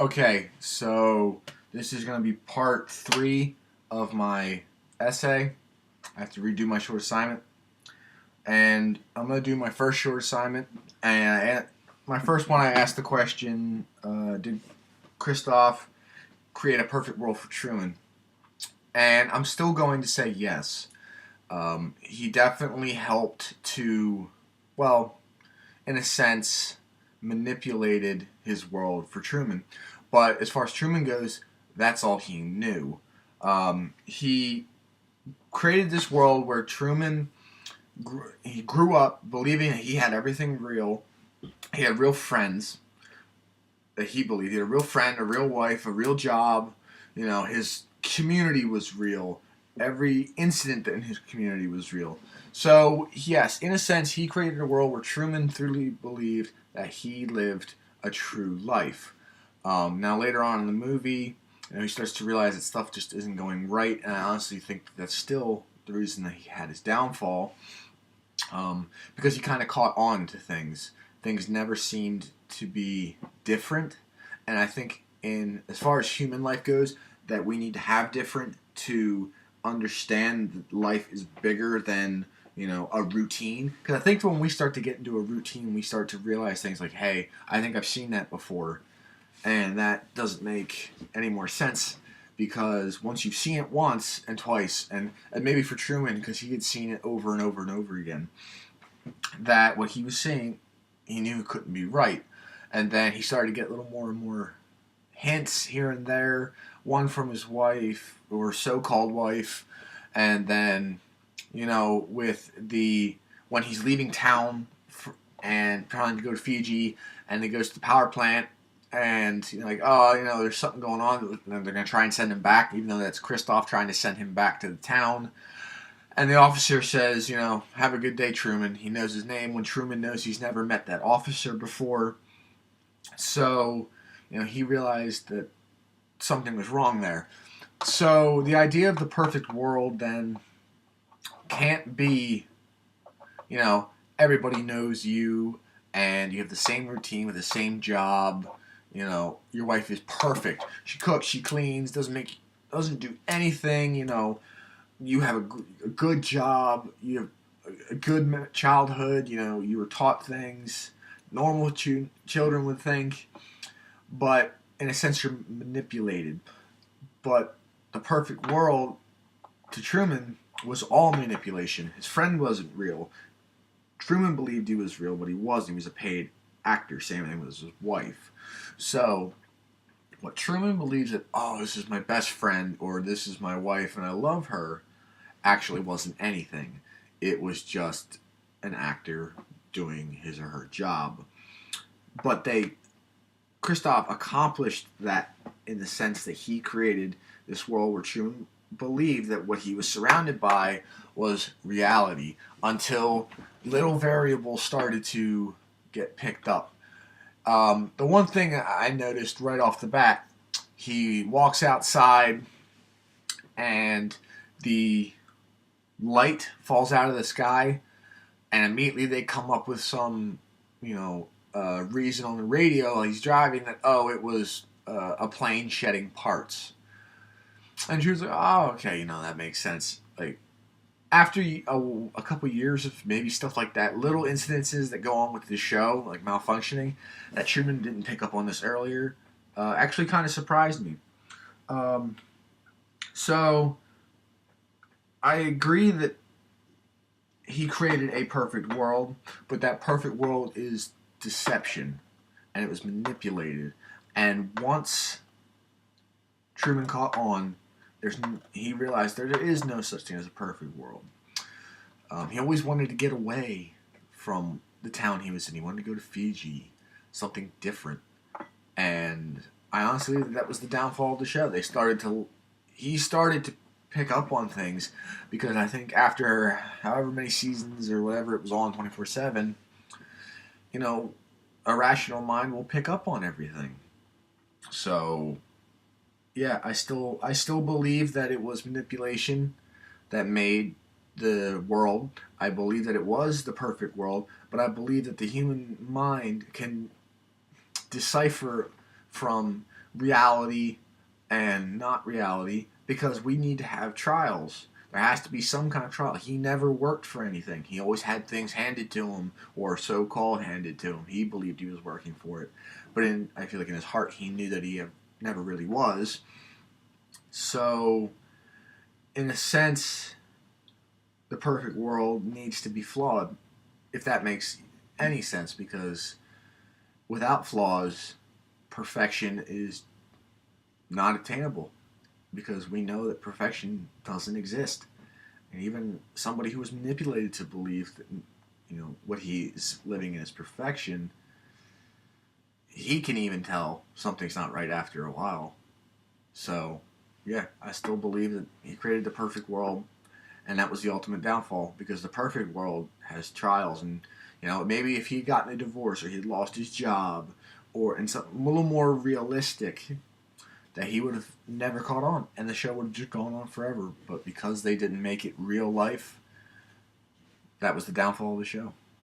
Okay, so this is going to be part 3 of my essay. I have to redo my short assignment. And I'm going to do my first short assignment. And my first one, I asked the question, did Christoph create a perfect world for Truman? And I'm still going to say yes. He definitely helped to, well, in a sense, manipulated his world for Truman. But as far as Truman goes, that's all he knew. He created this world where Truman he grew up believing that he had everything real. He had real friends that he believed. He had a real friend, a real wife, a real job. You know, his community was real. Every incident in his community was real. So, yes, in a sense, he created a world where Truman truly believed that he lived a true life. Now, later on in the movie, he starts to realize that stuff just isn't going right, and I honestly think that's still the reason that he had his downfall, because he kind of caught on to things. Things never seemed to be different, and I think, in as far as human life goes, that we need to have different to understand that life is bigger than a routine. Because I think when we start to get into a routine, we start to realize things like, hey, I think I've seen that before, and that doesn't make any more sense, because once you've seen it once and twice, and maybe for Truman, because he had seen it over and over and over again, that what he was saying, he knew it couldn't be right. And then he started to get a little more and more hints here and there, one from his wife, or so-called wife, and then, with when he's leaving town and trying to go to Fiji, and he goes to the power plant, and there's something going on, and they're going to try and send him back, even though that's Christoph trying to send him back to the town. And the officer says, have a good day, Truman. He knows his name when Truman knows he's never met that officer before. So, he realized that something was wrong there. So the idea of the perfect world then can't be, everybody knows you and you have the same routine with the same job. Your wife is perfect. She cooks, she cleans, doesn't do anything. You have a good job. You have a good childhood. You were taught things normal children would think, but in a sense, you're manipulated. But the perfect world to Truman was all manipulation. His friend wasn't real. Truman believed he was real, but he wasn't. He was a paid actor. Same thing with his wife. So, what Truman believes that, oh, this is my best friend, or this is my wife and I love her, actually wasn't anything. It was just an actor doing his or her job. But Christoph accomplished that in the sense that he created this world where Truman believed that what he was surrounded by was reality, until little variables started to get picked up. The one thing I noticed right off the bat, he walks outside and the light falls out of the sky, and immediately they come up with some, reason on the radio while he's driving that, oh, it was a plane shedding parts. And she was like, oh, okay, that makes sense. Like, after a couple years of maybe stuff like that, little incidences that go on with the show, like malfunctioning, that Truman didn't pick up on this earlier, actually kind of surprised me. So, I agree that he created a perfect world, but that perfect world is deception, and it was manipulated. And once Truman caught on, he realized there is no such thing as a perfect world. He always wanted to get away from the town he was in. He wanted to go to Fiji, something different. And I honestly think that was the downfall of the show. He started to pick up on things, because I think after however many seasons or whatever it was on 24/7, a rational mind will pick up on everything. So, yeah, I still believe that it was manipulation that made the world. I believe that it was the perfect world, but I believe that the human mind can decipher from reality and not reality because we need to have trials. There has to be some kind of trial. He never worked for anything. He always had things handed to him, or so-called handed to him. He believed he was working for it, but I feel like in his heart he knew that he never really was. So, in a sense, the perfect world needs to be flawed, if that makes any sense, because without flaws, perfection is not attainable, because we know that perfection doesn't exist. And even somebody who was manipulated to believe that, what he's living in is perfection, he can even tell something's not right after a while. So, yeah, I still believe that he created the perfect world, and that was the ultimate downfall, because the perfect world has trials, and maybe if he'd gotten a divorce or he'd lost his job, or in something a little more realistic, that he would have never caught on, and the show would have just gone on forever. But because they didn't make it real life, that was the downfall of the show.